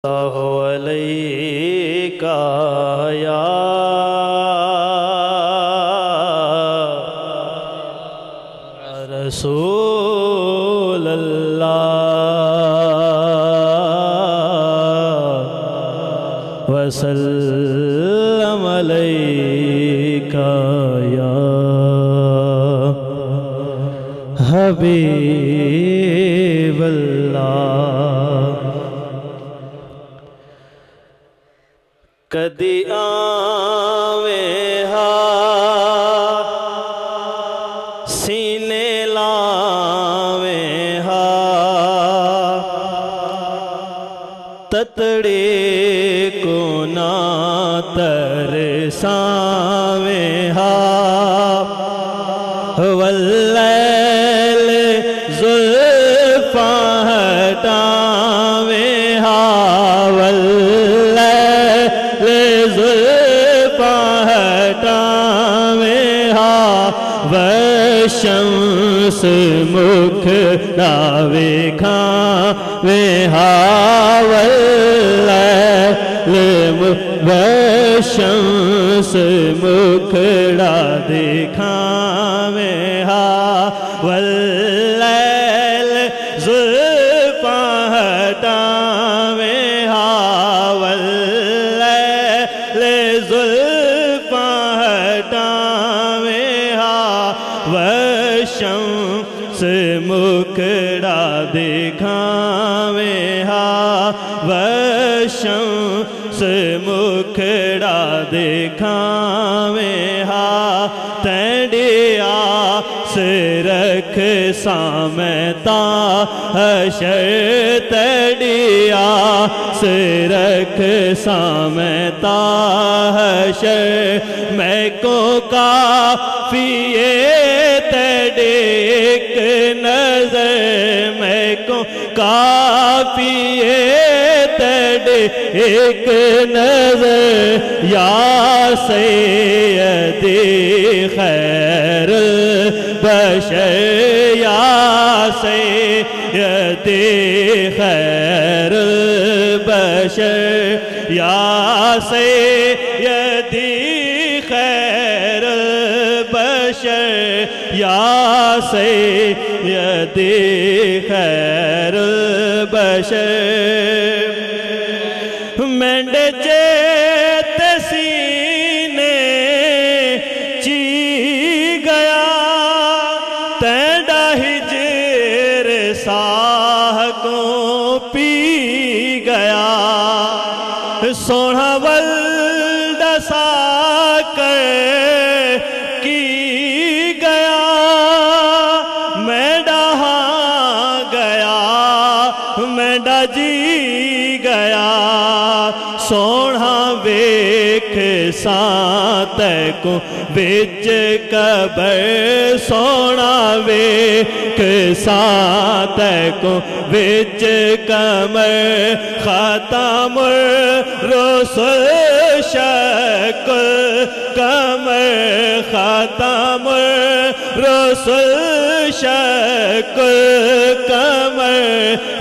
اللہ علیہ یا رسول اللہ وسلم علیہ یا حبیب اللہ کدی آویں ہا سینے لاویں ہا تتڑے کو نہ ترساویں ہا واللیل زلفاں ہٹاویں ہا شمس مکھ داوے کھاویں ہا واللیل شمس مکھ داوے کھاویں ہا واللیل زلفاں ہٹاویں ہا واللیل زلفاں ہٹاویں ہا وشمس مکھڑا دکھاویں ہا وشمس مکھڑا دکھاویں ہا تیڑیا سے رکھ سامتا حشر تیڑیا سے رکھ سامتا حشر میں کو کافیے ایک نظر میں کو کافیے ایک نظر یا سیدی خیر البشر یا سیدی خیر البشر یا سیدی خیر البشر یا سیدی خیر البشر مینڈ چیت سینے چی گیا تیڑا ہجر ساہ کو پی گیا سونا ولد سا کر کی گیا میڈا ہاں گیا میڈا جی گیا سونا ویکھ سات کو بچ قبر سونا ویکھ سات کو بچ قمر ختم الرسل شکل قمر ختم الرسل شکل قمر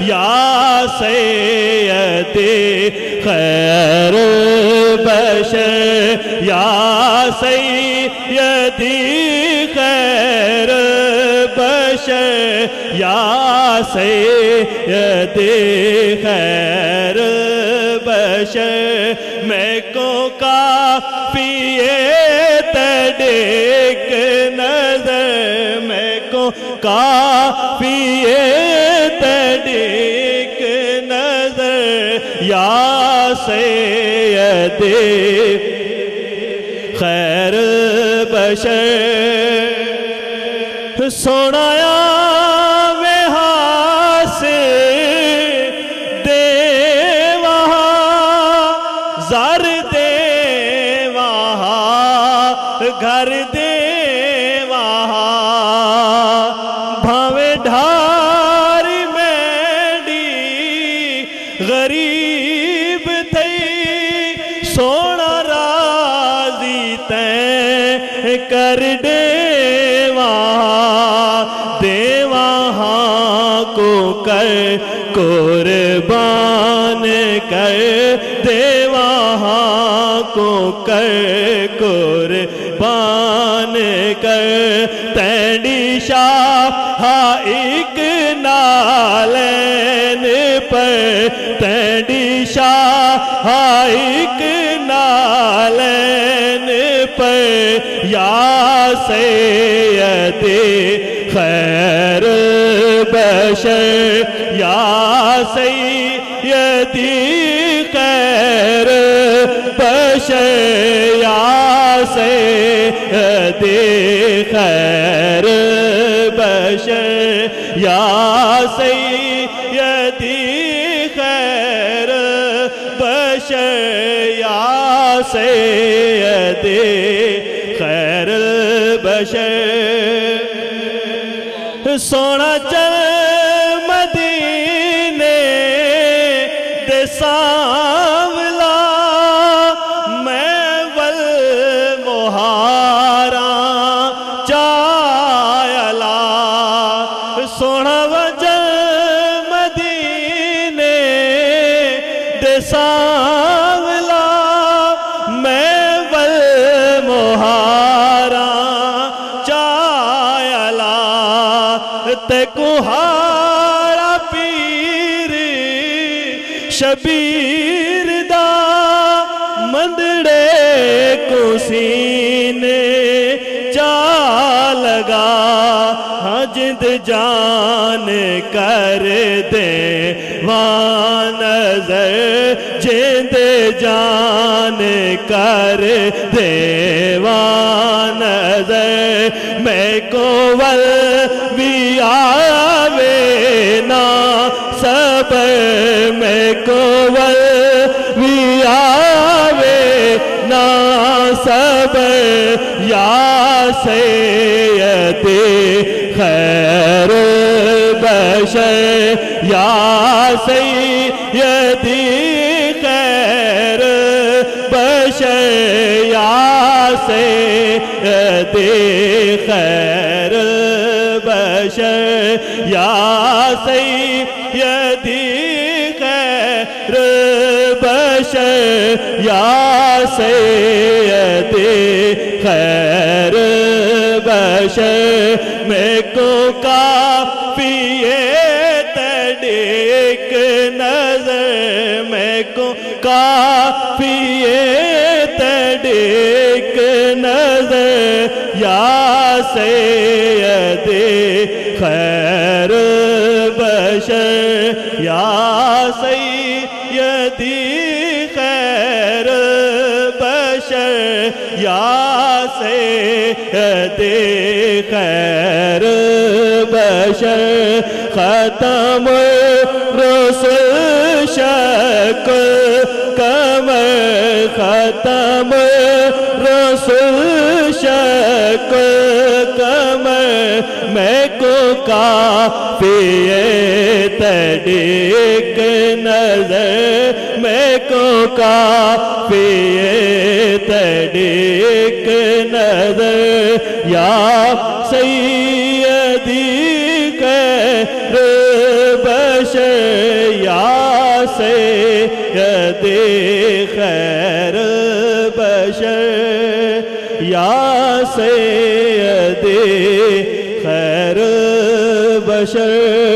یا سیدی خیر البشر یا سیدی خیر البشر یا سیدی خیر البشر میں کو کافیے ایک نظر میں کو کافیے ایک نظر یا سیدی خیر البشر سنایا میں حاصل دے وہاں زر دے وہاں گھر دے وہاں بھاوے ڈھار میڈی غریب تھی سونا راضی تے کر دے وہاں دے وہاں کو کر قربان کر دے وہاں کو کر قربان کر تینڈی شاہ ایک نالین پر تینڈی شاہ ایک نالین پر یا سیدی خیر البشر یا سیدی خیر البشر یا سیدی خیر البشر یا سیدی خیر البشر یا سیدی خیر البشر سونا چل مدینے دے سانولا میں والمہاراں چایلا سونا وجل مدینے دے سانولا میں والمہاراں چایلا تے کوہارا پیر شبیر دا مندڑے کو سینے چا لگا جند جان کر دے وان نظر جند جان کر دے وان نظر میں کو ول بھی آوے نا صبر میں کو ول بھی آوے نا صبر یا سیدی خیر البشر یا سیدی خیر البشر یا سیدی خیر البشر یا سیدی خیر البشر یا سیدی خیر البشر میں کو کافی تڑک نظر میں کو کافی تڑک نظر یا سیدی خیر البشر یا سیدی خیر البشر یا سیدی خیر البشر ختم رسول شکل کمر ختم رسول شکل کمر میں کو کافی تڑک نظر میں کو کافی تڑک نظر یا سیدی خیر البشر یا سیدی خیر البشر یا سیدی خیر البشر